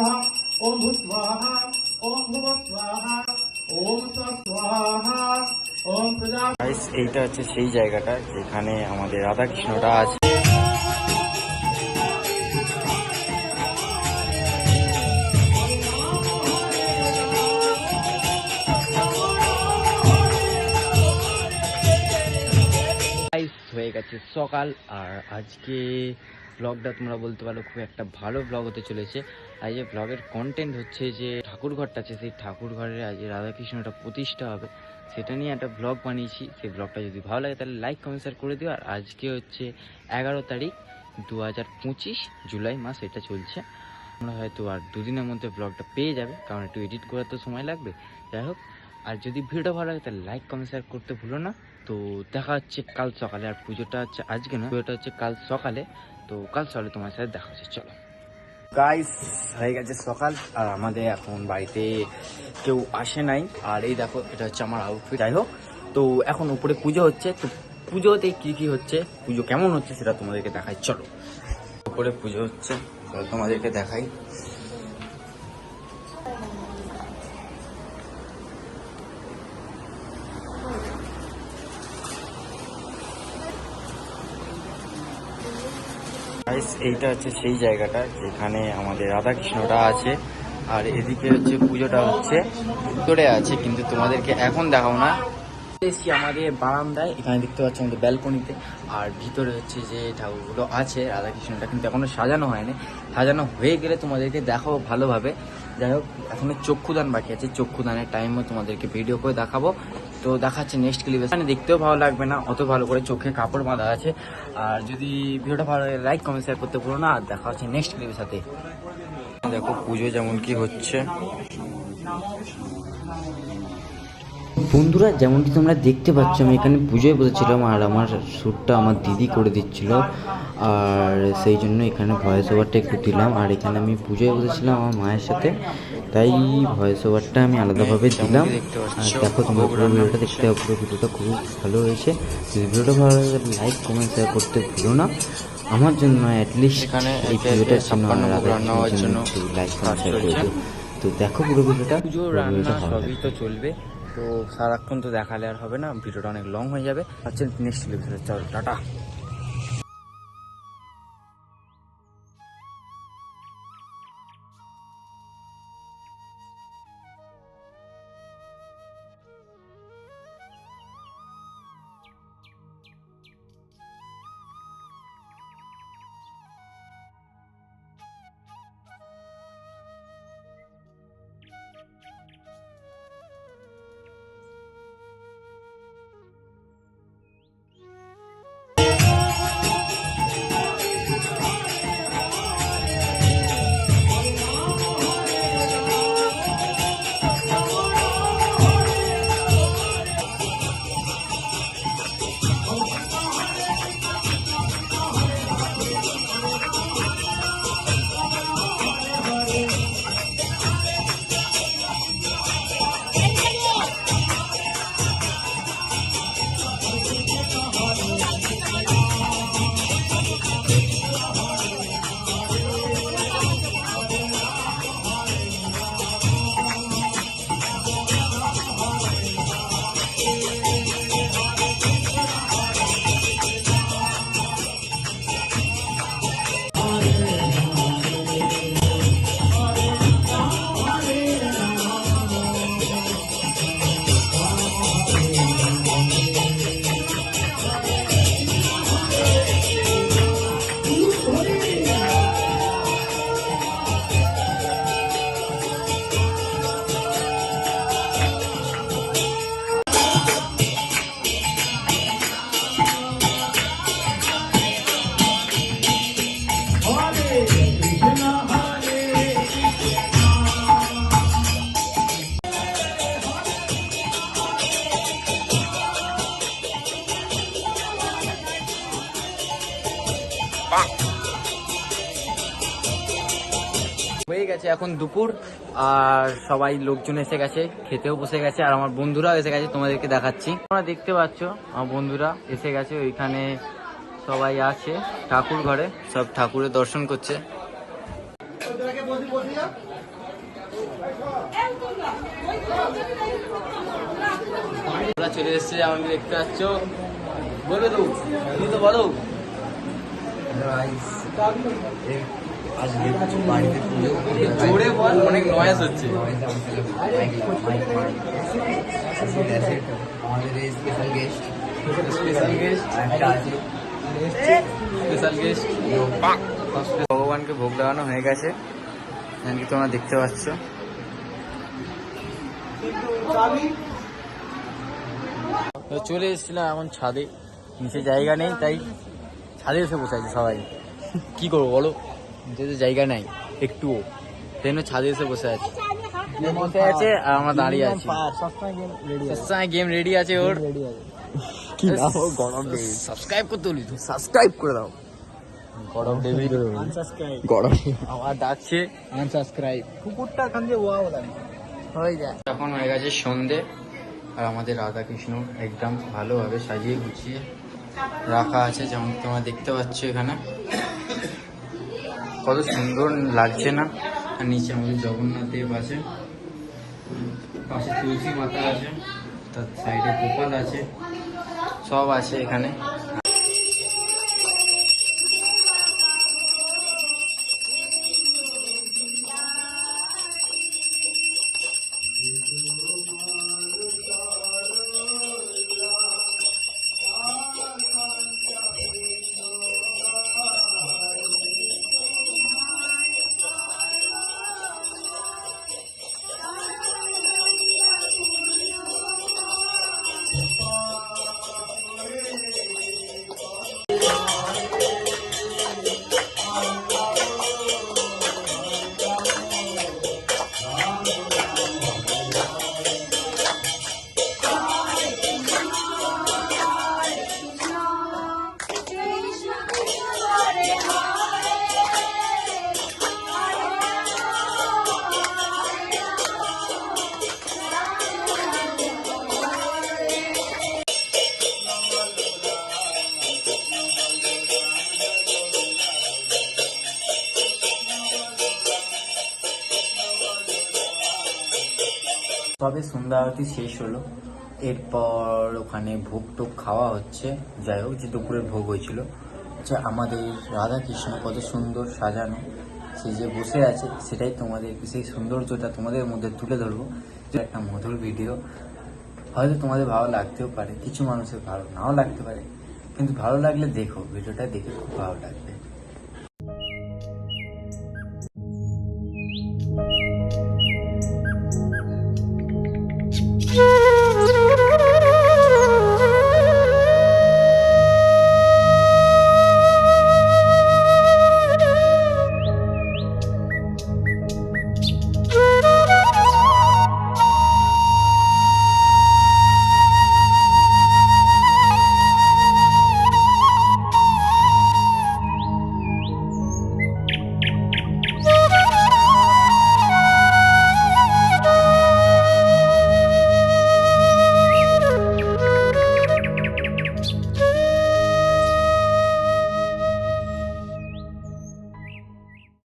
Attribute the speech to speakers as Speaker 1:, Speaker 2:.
Speaker 1: स्वाहा ओम भू स्वाहा ओम भुव स्वाहा ओम स्वाहा ओम प्रजा।
Speaker 2: গাইস এইটা হচ্ছে সেই জায়গাটা যেখানে আমাদের রাধা কৃষ্ণটা আছে। হয়ে গেছে সকাল, আর আজকে ব্লগটা তোমরা বলতে পারো খুব একটা ভালো ব্লগ হতে চলেছে। আজ যে ব্লগের কন্টেন্ট হচ্ছে যে ঠাকুর ঘরটা আছে, সেই ঠাকুর ঘরের আজ রাধাকৃষ্ণটা প্রতিষ্ঠা হবে, সেটা নিয়ে একটা ব্লগ বানিয়েছি। সেই ব্লগটা যদি ভালো লাগে তাহলে লাইক কমেন্ট শেয়ার করে দিও। আর আজকে হচ্ছে 11 তারিখ 2025 জুলাই মাস, এটা চলছে। আমরা হয়তো আর দুদিনের মধ্যে ব্লগটা পেয়ে যাবে, কারণ একটু এডিট করার তো সময় লাগবে। যাই হোক, আর যদি ভিডিওটা ভালো লাগে তাহলে লাইক কমেন্ট শেয়ার করতে ভুলো না। তো দেখা হচ্ছে কাল সকালে, আর পুজোটা হচ্ছে আজকে না, পুজোটা হচ্ছে কাল সকালে। তো কাল সকালে তোমার সাথে দেখা হচ্ছে। চলো গাইস, হয়ে গেছে সকাল, আর আমাদের এখন বাড়িতে কেউ আসে নাই। আর এই দেখো, এটা হচ্ছে আমার আউটফিট। যাই হোক, তো এখন উপরে পুজো হচ্ছে। তো পুজোতে কি কি হচ্ছে, পুজো কেমন হচ্ছে সেটা তোমাদেরকে দেখাই। চলো, উপরে পুজো হচ্ছে, তোমাদেরকে দেখাই। এইটা হচ্ছে সেই জায়গাটা যেখানে আমাদের রাধা কৃষ্ণটা আছে, আর এদিকে হচ্ছে পুজোটা হচ্ছে ভিতরে আছে, কিন্তু তোমাদেরকে এখন দেখাও না। এসেছি আমাদের বারান্দায়, এখানে দেখতে পাচ্ছি আমাদের ব্যালকনিতে। আর ভিতরে হচ্ছে যে ঠাকুরগুলো আছে রাধাকৃষ্ণটা, কিন্তু এখনো সাজানো হয়নি। সাজানো হয়ে গেলে তোমাদেরকে দেখাবো ভালোভাবে। যাই হোক, এখনো চক্ষুদান বাকি আছে, চক্ষুদানের টাইমও তোমাদেরকে ভিডিও করে দেখাবো। তো দেখাচ্ছে নেক্সট ক্লিপে। মানে দেখতেও ভালো লাগবে না, অত ভালো করে চোখে কাপড় বাঁধা আছে। আর যদি ভিডিওটা ভালো লাগে লাইক কমেন্ট শেয়ার করতে ভুলো না। আর দেখা হচ্ছে নেক্সট ক্লিপের সাথে। দেখো পুজো যেমন কি হচ্ছে। বন্ধুরা, যেমনটি তোমরা দেখতে পাচ্ছ, আমি এখানে পুজোয় বসেছিলাম, আর আমার শ্যুটটা আমার দিদি করে দিচ্ছিল, আর সেই জন্য এখানে ভয়েস ওভারটা একটু দিলাম। আর এখানে আমি পুজোয় বসেছিলাম আমার মায়ের সাথে, তাই ভয়েস ওভারটা আমি আলাদাভাবে দিলাম। আর দেখো, তোমরা পুরো ভিডিওটা দেখতে হবে, পুরো ভিডিওটা খুবই ভালো হয়েছে। যদি ভিডিওটা ভালো লাগে লাইক কমেন্ট শেয়ার করতে ভুলো না। আমার জন্য অ্যাটলিস্ট এই ভিডিওটার জন্য লাইক কমেন্ট শেয়ার করে দিও। তো দেখো পুরো ভিডিওটা, পুজো রান্না সবই তো চলবে। তো সারাক্ষণ তো দেখালে আর হবে না, ভিডিওটা অনেক লং হয়ে যাবে। আচ্ছা, নেক্সট ভিডিওতে চলো, টাটা। হয়ে গেছে এখন দুপুর, আর সবাই লোকজন এসে গেছে, খেতেও বসে গেছে, আর আমার বন্ধুরাও এসে গেছে। তোমাদেরকে দেখাচ্ছি, তোমরা দেখতে পাচ্ছ আমার বন্ধুরা এসে গেছে। ওইখানে সবাই আছে ঠাকুর ঘরে, সব ঠাকুরের দর্শন করছে। আমরা চলে এসেছি, আমাকে দেখতে পাচ্ছ। বলবে তো, তুমি তো বলো।
Speaker 3: আজকে বাড়িতে পুজো
Speaker 2: জোরে বল, অনেক নয়েজ হচ্ছে।
Speaker 3: আমাদের এই স্পেশাল গেস্ট
Speaker 2: স্পেশাল গেস্ট,
Speaker 3: একটা আছে।
Speaker 2: Special guest. ভগবানকে ভোগ লাগানো হয়ে গেছে, কি তোমরা দেখতে পাচ্ছ। তো চলে এসেছিলাম এখন ছাদে, নিচে জায়গা নেই তাই ছাদে এসে বসে আছে সবাই। কি করবো বলো, নিচে তো জায়গা নাই একটুও, সেই জন্য ছাদে এসে বসে আছে। বসে আছে আর আমরা দাঁড়িয়ে আছি। সবসময় গেম রেডি আছে ওর।
Speaker 3: কি নাম ওর? গরম দেবী।
Speaker 2: সাবস্ক্রাইব করতে বলি তো,
Speaker 3: সাবস্ক্রাইব করে দাও।
Speaker 2: গরম দেবী।
Speaker 3: গরম
Speaker 2: আমার ডাকছে
Speaker 3: আনসাবস্ক্রাইব। কুকুরটা এখান দিয়ে ওয়া বলা হয়ে যায়।
Speaker 2: এখন হয়ে গেছে সন্ধে, আর আমাদের রাধা কৃষ্ণ একদম ভালোভাবে সাজিয়ে গুছিয়ে রাখা আছে, যেমন তোমরা দেখতে পাচ্ছ এখানে কত সুন্দর লাগছে না। আর নিচে আমাদের জগন্নাথ দেব আছে, পাশে তুলসী মাতা আছে, তার সাইডে গোপাল আছে, সব আছে এখানে। তবে সন্ধ্যা আরতি শেষ হলো, এরপর ওখানে ভোগ টোগ খাওয়া হচ্ছে। যাই হোক, যে দুপুরের ভোগ হয়েছিল। আচ্ছা, আমাদের রাধা কৃষ্ণ কত সুন্দর সাজানো, সে যে বসে আছে সেটাই তোমাদেরকে, সেই সৌন্দর্যটা তোমাদের মধ্যে তুলে ধরবো। একটা মধুর ভিডিও, হয়তো তোমাদের ভালো লাগতেও পারে, কিছু মানুষের ভালো নাও লাগতে পারে, কিন্তু ভালো লাগলে দেখো, ভিডিওটা দেখে খুব ভালো লাগবে।